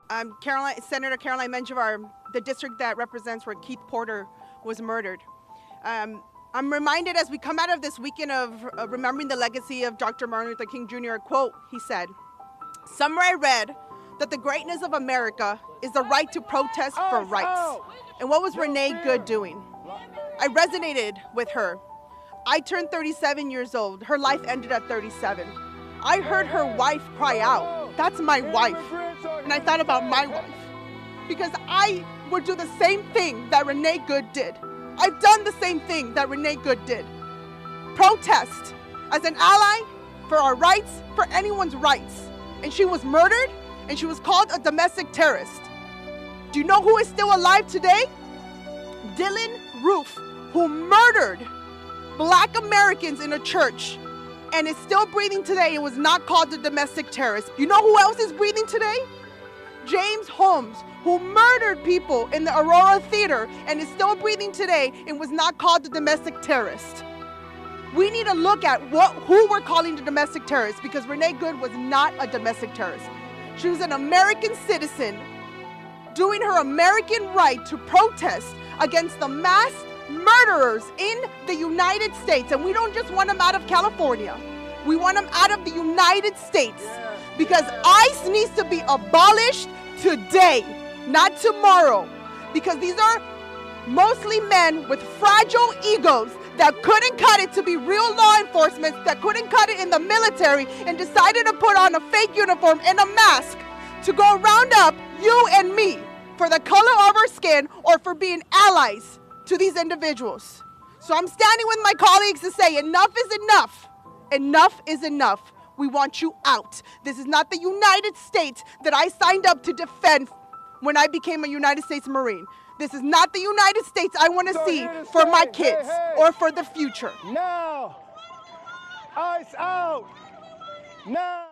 Senator Caroline Menjivar, the district that represents where Keith Porter was murdered. I'm reminded as we come out of this weekend of remembering the legacy of Dr. Martin Luther King Jr., a quote he said, "Somewhere I read that the greatness of America is the right to protest for rights." And what was Renee Good doing? I resonated with her. I turned 37 years old. Her life ended at 37. I heard her wife cry out, "That's my wife." And I thought about my wife, because I would do the same thing that Renee Good did. I've done the same thing that Renee Good did. Protest as an ally for our rights, for anyone's rights. And she was murdered, and she was called a domestic terrorist. Do you know who is still alive today? Dylan Roof, who murdered Black Americans in a church and is still breathing today and was not called a domestic terrorist. You know who else is breathing today? James Holmes, who murdered people in the Aurora Theater and is still breathing today and was not called a domestic terrorist. We need to look at who we're calling the domestic terrorist, because Renee Good was not a domestic terrorist. She was an American citizen doing her American right to protest against the mass murderers in the United States. And we don't just want them out of California. We want them out of the United States, because ICE needs to be abolished today, not tomorrow, because these are mostly men with fragile egos that couldn't cut it to be real law enforcement, that couldn't cut it in the military, and decided to put on a fake uniform and a mask to go round up you and me for the color of our skin or for being allies to these individuals. So I'm standing with my colleagues to say enough is enough. Enough is enough. We want you out. This is not the United States that I signed up to defend when I became a United States Marine. This is not the United States I want to see for my kids or for the future. Now! ICE out! Now!